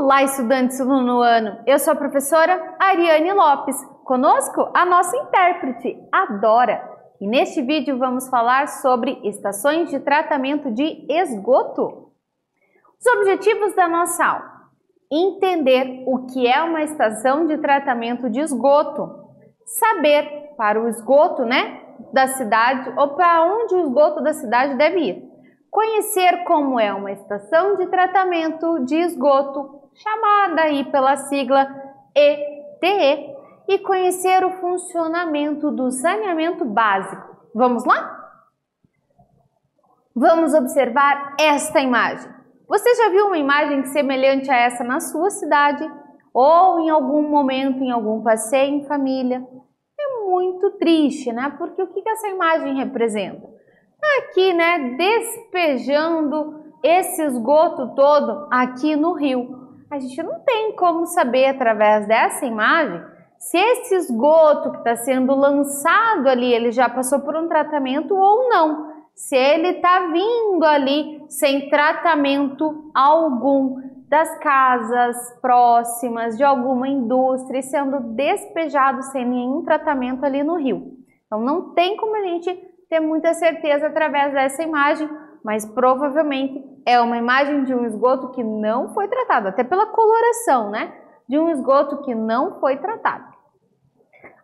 Olá, estudantes do nono ano! Eu sou a professora Ariane Lopes. Conosco, a nossa intérprete, a Dora. E neste vídeo vamos falar sobre estações de tratamento de esgoto. Os objetivos da nossa aula: entender o que é uma estação de tratamento de esgoto, saber para o esgoto, da cidade ou para onde o esgoto da cidade deve ir. Conhecer como é uma estação de tratamento de esgoto, chamada aí pela sigla ETE, e conhecer o funcionamento do saneamento básico. Vamos lá? Vamos observar esta imagem. Você já viu uma imagem semelhante a essa na sua cidade? Ou em algum momento, em algum passeio em família? É muito triste, Porque o que essa imagem representa? Aqui, despejando esse esgoto todo aqui no rio. A gente não tem como saber através dessa imagem se esse esgoto que está sendo lançado ali, ele já passou por um tratamento ou não. Se ele está vindo ali sem tratamento algum das casas próximas, de alguma indústria, sendo despejado sem nenhum tratamento ali no rio. Então não tem como a gente ter muita certeza através dessa imagem, mas provavelmente é uma imagem de um esgoto que não foi tratado, até pela coloração, de um esgoto que não foi tratado.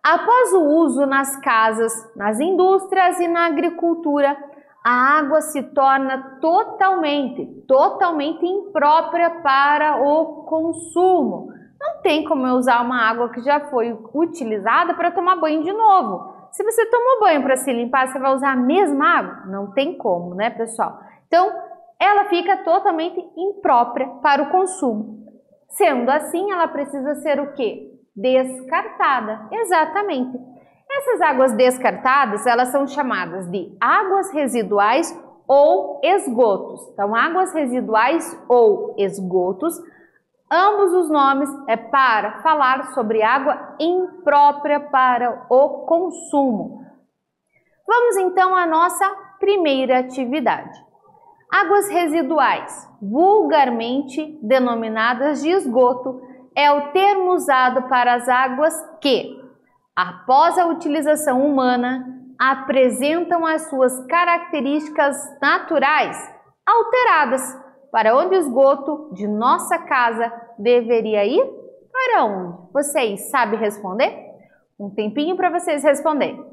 Após o uso nas casas, nas indústrias e na agricultura, a água se torna totalmente imprópria para o consumo. Não tem como eu usar uma água que já foi utilizada para tomar banho de novo. Se você tomou banho para se limpar, você vai usar a mesma água? Não tem como, pessoal? Então, ela fica totalmente imprópria para o consumo. Sendo assim, ela precisa ser o quê? Descartada. Exatamente. Essas águas descartadas, elas são chamadas de águas residuais ou esgotos. Então, águas residuais ou esgotos, ambos os nomes é para falar sobre água imprópria para o consumo. Vamos então à nossa primeira atividade. Águas residuais, vulgarmente denominadas de esgoto, é o termo usado para as águas que, após a utilização humana, apresentam as suas características naturais alteradas. Para onde o esgoto de nossa casa deveria ir? Para onde? Vocês sabem responder? Um tempinho para vocês responderem.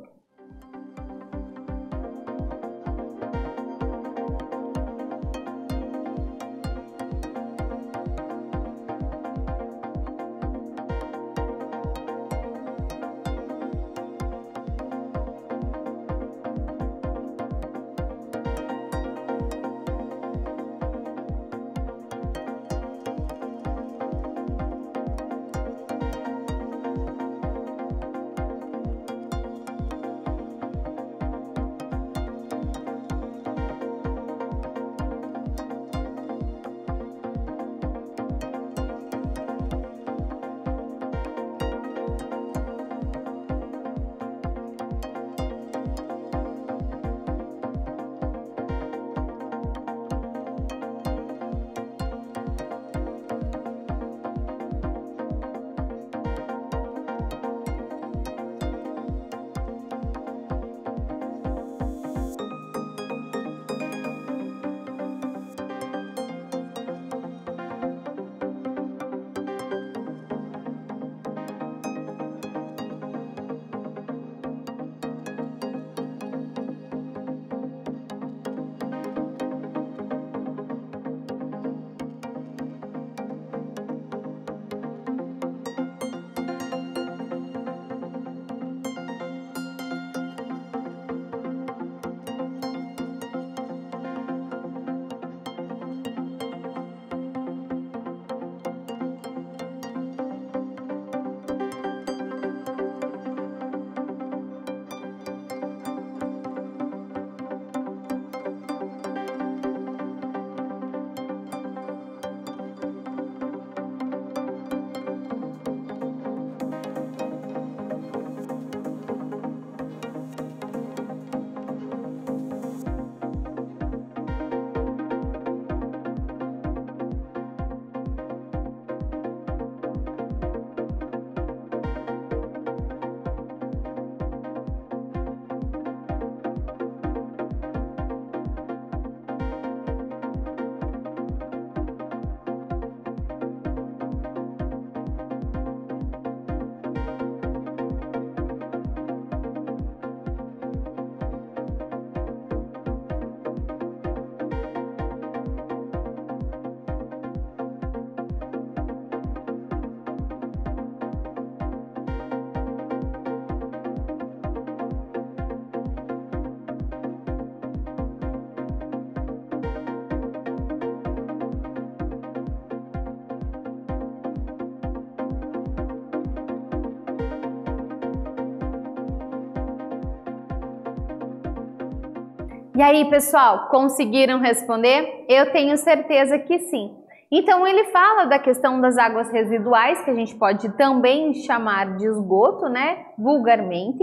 E aí, pessoal, conseguiram responder? Eu tenho certeza que sim. Então, ele fala da questão das águas residuais, que a gente pode também chamar de esgoto, né, vulgarmente.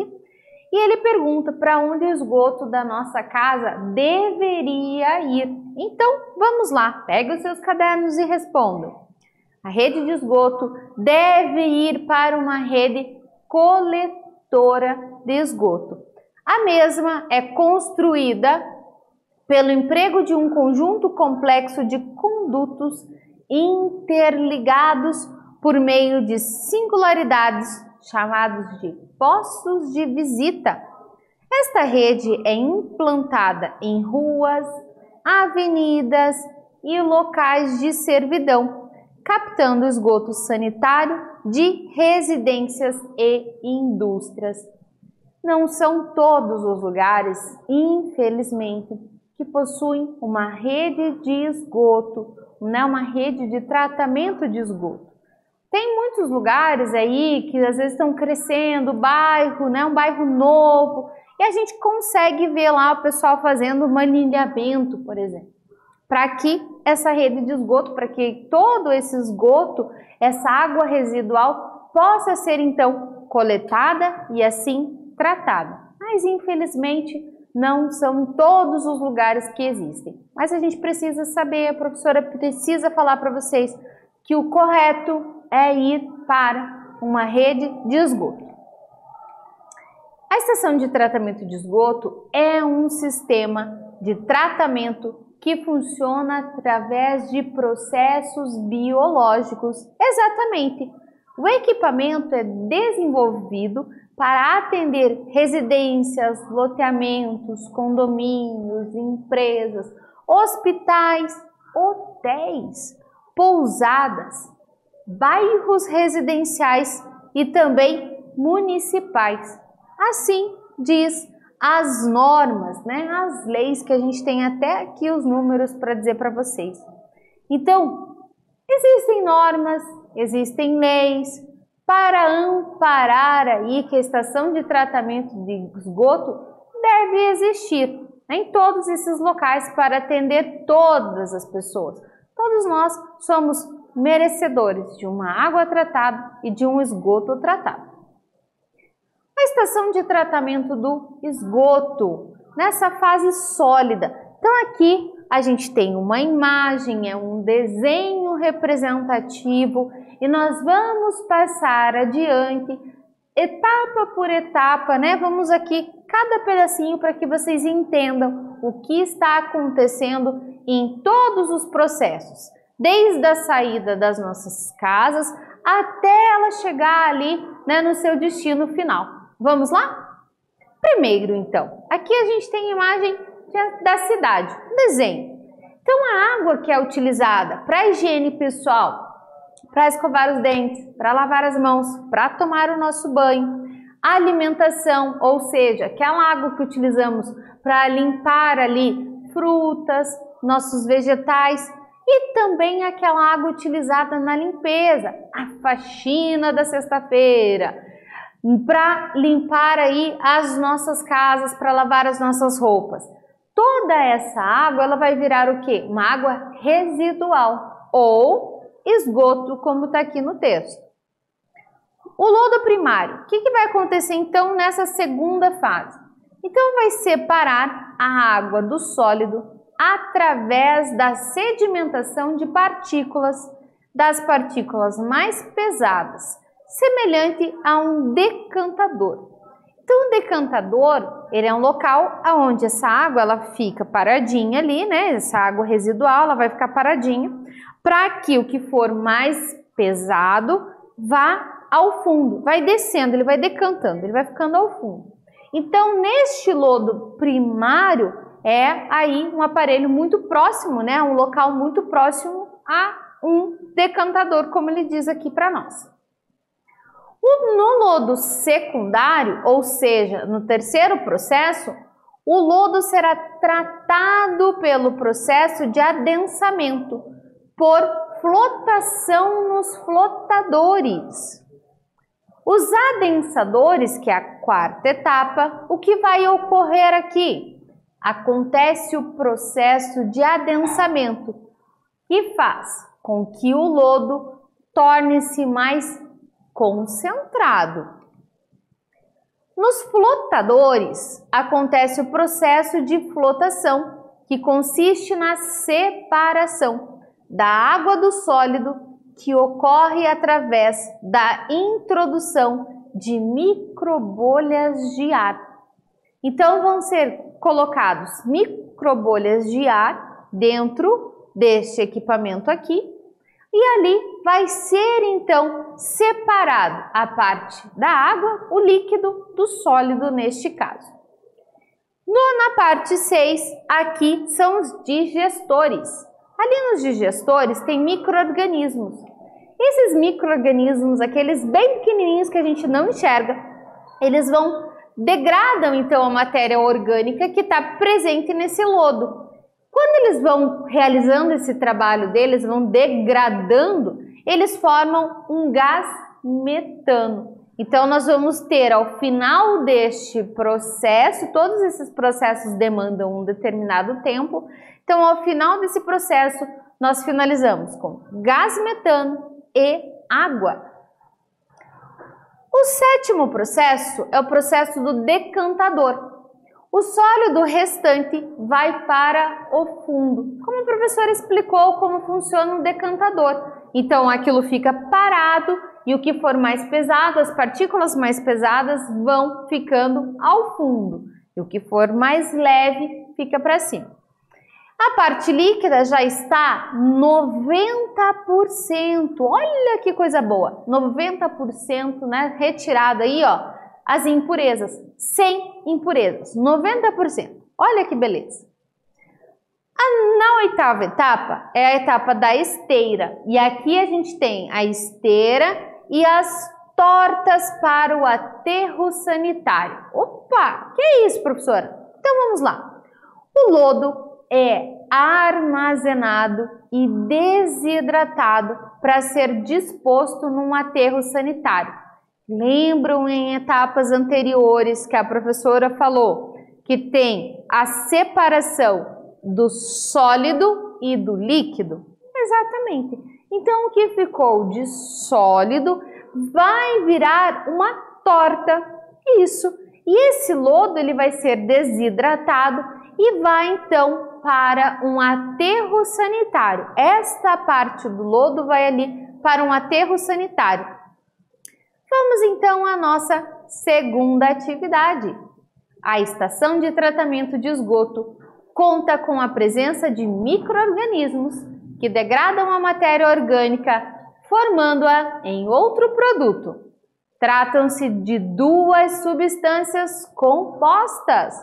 E ele pergunta para onde o esgoto da nossa casa deveria ir. Então, vamos lá, pega os seus cadernos e respondam. A rede de esgoto deve ir para uma rede coletora de esgoto. A mesma é construída pelo emprego de um conjunto complexo de condutos interligados por meio de singularidades chamados de postos de visita. Esta rede é implantada em ruas, avenidas e locais de servidão, captando esgoto sanitário de residências e indústrias. Não são todos os lugares, infelizmente, que possuem uma rede de esgoto, né? Uma rede de tratamento de esgoto. Tem muitos lugares aí que às vezes estão crescendo, bairro, né? Um bairro novo, e a gente consegue ver lá o pessoal fazendo manilhamento, por exemplo, para que essa rede de esgoto, para que todo esse esgoto, essa água residual, possa ser então coletada e assim tratada. Mas infelizmente não são em todos os lugares que existem. Mas a gente precisa saber, a professora precisa falar para vocês que o correto é ir para uma rede de esgoto. A estação de tratamento de esgoto é um sistema de tratamento que funciona através de processos biológicos. Exatamente. O equipamento é desenvolvido para atender residências, loteamentos, condomínios, empresas, hospitais, hotéis, pousadas, bairros residenciais e também municipais. Assim diz as normas, né? As leis, que a gente tem até aqui os números para dizer para vocês. Então, existem normas, existem leis para amparar aí que a estação de tratamento de esgoto deve existir em todos esses locais para atender todas as pessoas. Todos nós somos merecedores de uma água tratada e de um esgoto tratado. A estação de tratamento do esgoto, nessa fase sólida. Então aqui a gente tem uma imagem, é um desenho representativo e nós vamos passar adiante, etapa por etapa, né? Vamos aqui cada pedacinho para que vocês entendam o que está acontecendo em todos os processos, desde a saída das nossas casas até ela chegar ali, né, no seu destino final. Vamos lá? Primeiro, então, aqui a gente tem a imagem da cidade, um desenho. Então, a água que é utilizada para a higiene pessoal, para escovar os dentes, para lavar as mãos, para tomar o nosso banho, a alimentação, ou seja, aquela água que utilizamos para limpar ali frutas, nossos vegetais, e também aquela água utilizada na limpeza, a faxina da sexta-feira, para limpar aí as nossas casas, para lavar as nossas roupas. Toda essa água, ela vai virar o quê? Uma água residual ou esgoto, como está aqui no texto. O lodo primário, o que vai acontecer então nessa segunda fase? Então vai separar a água do sólido através da sedimentação de partículas, das partículas mais pesadas, semelhante a um decantador. Então, o decantador, ele é um local onde essa água ela fica paradinha ali, né? Essa água residual, ela vai ficar paradinha, para que o que for mais pesado vá ao fundo, vai descendo, ele vai decantando, ele vai ficando ao fundo. Então, neste lodo primário, é aí um aparelho muito próximo, né? Um local muito próximo a um decantador, como ele diz aqui para nós. No lodo secundário, ou seja, no terceiro processo, o lodo será tratado pelo processo de adensamento por flotação nos flotadores. Os adensadores, que é a quarta etapa, o que vai ocorrer aqui? acontece o processo de adensamento, que faz com que o lodo torne-se mais concentrado. Nos flotadores, acontece o processo de flotação, que consiste na separação da água do sólido, que ocorre através da introdução de microbolhas de ar. Então, vão ser colocados microbolhas de ar dentro deste equipamento aqui, e ali vai ser então separado a parte da água, o líquido, do sólido neste caso. Na parte 6, aqui são os digestores. Ali nos digestores tem micro-organismos. Esses micro-organismos, aqueles bem pequenininhos que a gente não enxerga, eles degradam então a matéria orgânica que está presente nesse lodo. Quando eles vão realizando esse trabalho deles, vão degradando, eles formam um gás metano. Então, nós vamos ter ao final deste processo, todos esses processos demandam um determinado tempo, então ao final desse processo, nós finalizamos com gás metano e água. O sétimo processo é o processo do decantador. O sólido restante vai para o fundo. Como a professora explicou como funciona o decantador. Então, aquilo fica parado e o que for mais pesado, as partículas mais pesadas vão ficando ao fundo. E o que for mais leve fica para cima. A parte líquida já está 90%. Olha que coisa boa! 90%, né? Retirado aí, ó. As impurezas, sem impurezas, 90%. Olha que beleza! Na oitava etapa é a etapa da esteira. E aqui a gente tem a esteira e as tortas para o aterro sanitário. Opa! Que é isso, professora? Então vamos lá. O lodo é armazenado e desidratado para ser disposto num aterro sanitário. Lembram em etapas anteriores que a professora falou que tem a separação do sólido e do líquido? Exatamente. Então, o que ficou de sólido vai virar uma torta. Isso. E esse lodo ele vai ser desidratado e vai então para um aterro sanitário. Esta parte do lodo vai ali para um aterro sanitário. Vamos então à nossa segunda atividade. A estação de tratamento de esgoto conta com a presença de micro-organismos que degradam a matéria orgânica, formando-a em outro produto. Tratam-se de duas substâncias compostas.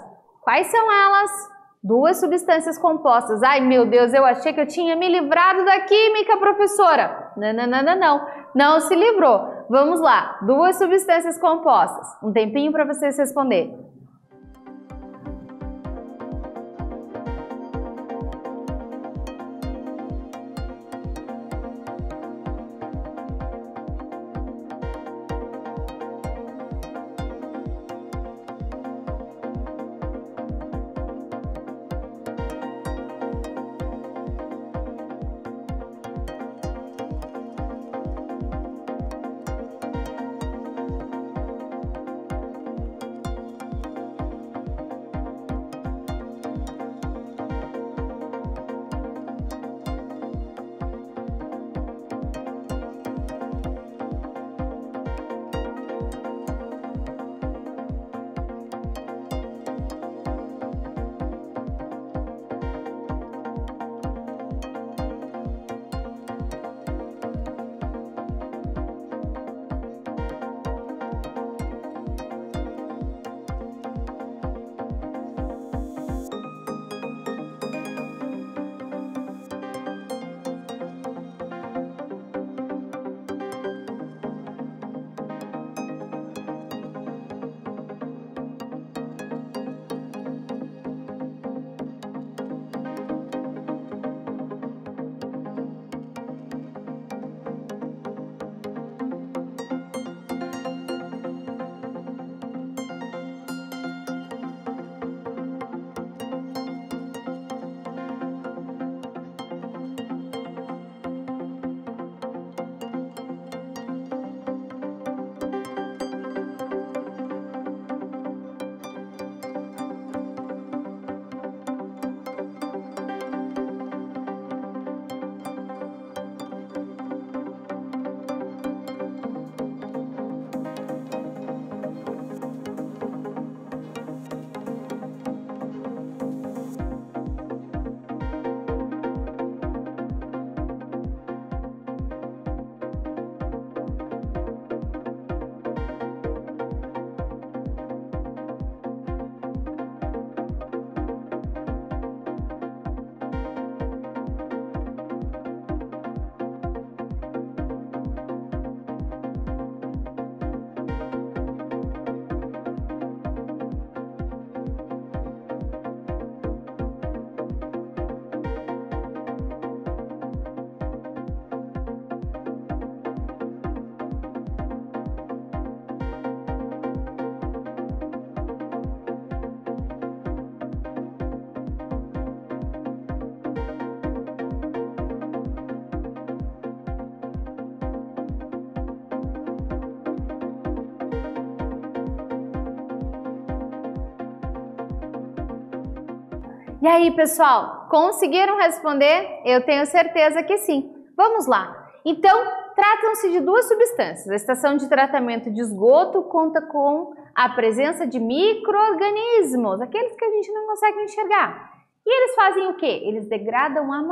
Quais são elas? Duas substâncias compostas. Ai, meu Deus, eu achei que eu tinha me livrado da química, professora. Não se livrou. Vamos lá, duas substâncias compostas. Um tempinho para vocês responderem. E aí, pessoal, conseguiram responder? Eu tenho certeza que sim. Vamos lá. Então, tratam-se de duas substâncias. A estação de tratamento de esgoto conta com a presença de micro-organismos, aqueles que a gente não consegue enxergar. E eles fazem o quê? Eles degradam a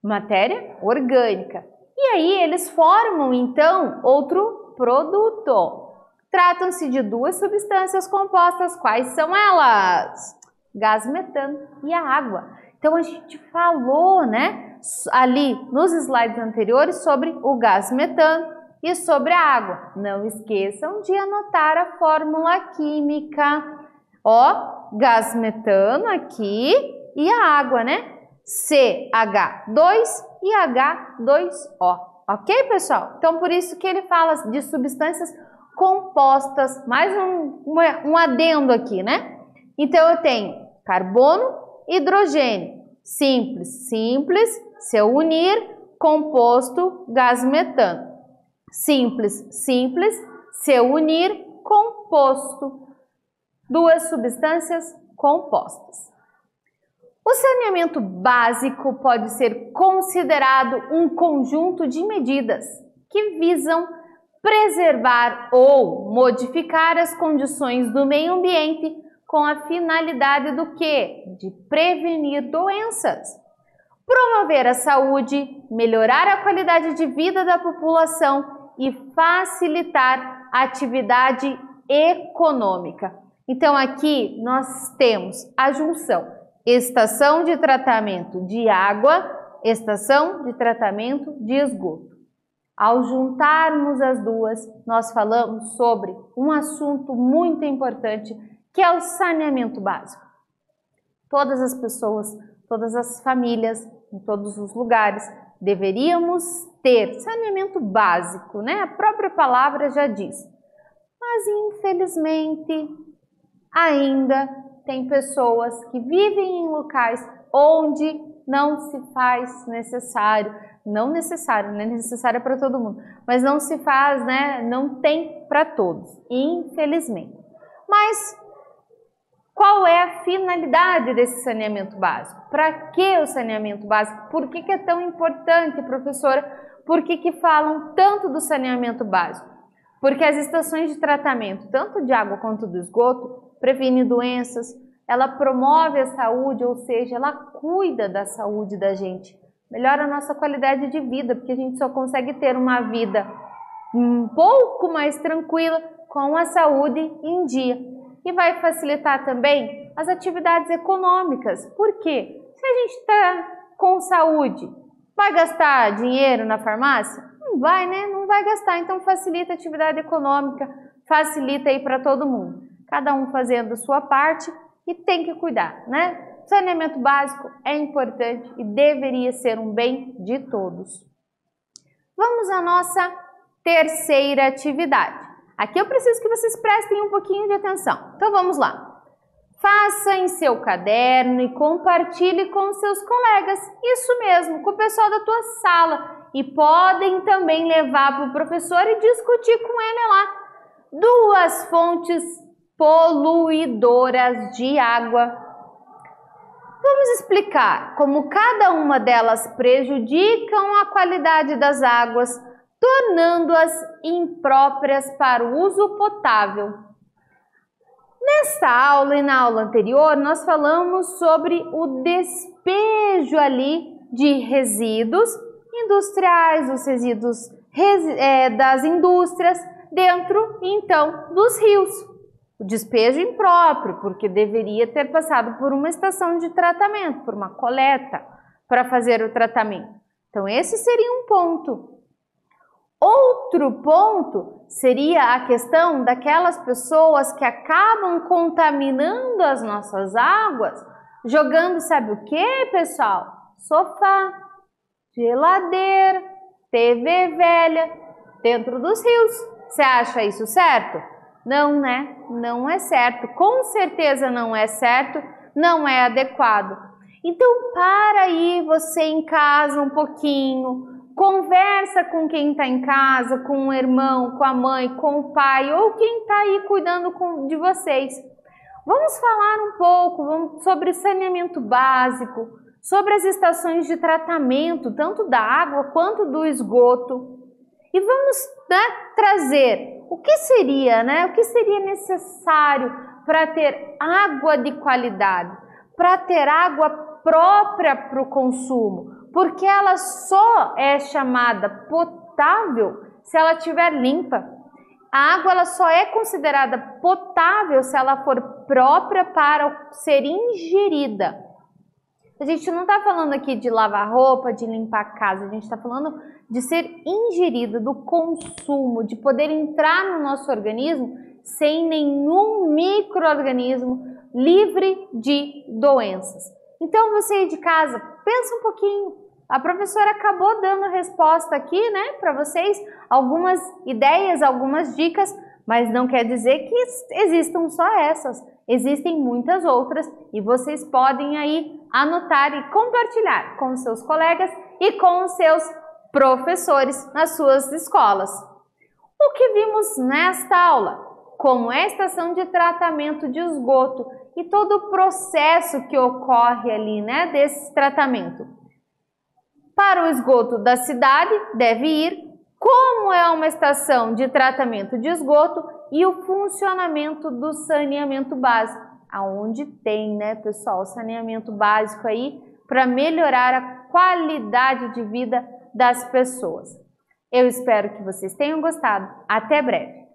matéria orgânica. E aí eles formam, então, outro produto. Tratam-se de duas substâncias compostas. Quais são elas? Gás metano e a água. Então, a gente falou, né, ali nos slides anteriores sobre o gás metano e sobre a água. Não esqueçam de anotar a fórmula química. Ó, gás metano aqui e a água, né? CH2 e H2O. Ok, pessoal? Então, por isso que ele fala de substâncias compostas. Mais um adendo aqui, né? Então, eu tenho carbono, hidrogênio. Simples, simples. Se eu unir, composto, gás metano. Simples, simples. Se eu unir, composto. Duas substâncias compostas. O saneamento básico pode ser considerado um conjunto de medidas que visam preservar ou modificar as condições do meio ambiente com a finalidade do quê? De prevenir doenças, promover a saúde, melhorar a qualidade de vida da população e facilitar a atividade econômica. Então, aqui nós temos a junção estação de tratamento de água, estação de tratamento de esgoto. Ao juntarmos as duas, nós falamos sobre um assunto muito importante, que é o saneamento básico. Todas as pessoas, todas as famílias, em todos os lugares, deveríamos ter saneamento básico, né? A própria palavra já diz. Mas, infelizmente, ainda tem pessoas que vivem em locais onde não se faz necessário, não necessário, né? Necessário para todo mundo, mas não se faz, né? Não tem para todos, infelizmente. Mas qual é a finalidade desse saneamento básico? Para que o saneamento básico? Por que é tão importante, professora? Por que falam tanto do saneamento básico? Porque as estações de tratamento, tanto de água quanto do esgoto, previne doenças, ela promove a saúde, ou seja, ela cuida da saúde da gente, melhora a nossa qualidade de vida, porque a gente só consegue ter uma vida um pouco mais tranquila com a saúde em dia. E vai facilitar também as atividades econômicas. Por quê? Se a gente está com saúde, vai gastar dinheiro na farmácia? Não vai, né? Não vai gastar. Então facilita a atividade econômica, facilita aí para todo mundo. Cada um fazendo a sua parte e tem que cuidar, né? Saneamento básico é importante e deveria ser um bem de todos. Vamos à nossa terceira atividade. Aqui eu preciso que vocês prestem um pouquinho de atenção. Então vamos lá. Faça em seu caderno e compartilhe com seus colegas. Isso mesmo, com o pessoal da tua sala. E podem também levar para o professor e discutir com ele lá. Duas fontes poluidoras de água. Vamos explicar como cada uma delas prejudicam a qualidade das águas, tornando-as impróprias para o uso potável. Nesta aula e na aula anterior, nós falamos sobre o despejo ali de resíduos industriais, os resíduos das indústrias dentro, então, dos rios. O despejo impróprio, porque deveria ter passado por uma estação de tratamento, por uma coleta para fazer o tratamento. Então, esse seria um ponto. Outro ponto seria a questão daquelas pessoas que acabam contaminando as nossas águas, jogando, sabe o que, pessoal? Sofá, geladeira, TV velha dentro dos rios. Você acha isso certo? Não, né? Não é certo. Com certeza não é certo, não é adequado. Então, para aí você em casa um pouquinho. Conversa com quem está em casa, com o irmão, com a mãe, com o pai ou quem está aí cuidando de vocês. Vamos falar um pouco sobre saneamento básico, sobre as estações de tratamento, tanto da água quanto do esgoto. E vamos, trazer o que seria necessário para ter água de qualidade, para ter água própria para o consumo, porque ela só é chamada potável se ela estiver limpa. A água ela só é considerada potável se ela for própria para ser ingerida. A gente não está falando aqui de lavar roupa, de limpar a casa, a gente está falando de ser ingerida, do consumo, de poder entrar no nosso organismo sem nenhum micro-organismo livre de doenças. Então você aí de casa, pensa um pouquinho. A professora acabou dando resposta aqui, para vocês, algumas ideias, algumas dicas, mas não quer dizer que existam só essas. Existem muitas outras e vocês podem aí anotar e compartilhar com os seus colegas e com os seus professores nas suas escolas. O que vimos nesta aula? Como é a estação de tratamento de esgoto e todo o processo que ocorre ali, desse tratamento. Para o esgoto da cidade, deve ir como é uma estação de tratamento de esgoto e o funcionamento do saneamento básico, aonde tem, pessoal, saneamento básico aí para melhorar a qualidade de vida das pessoas. Eu espero que vocês tenham gostado. Até breve!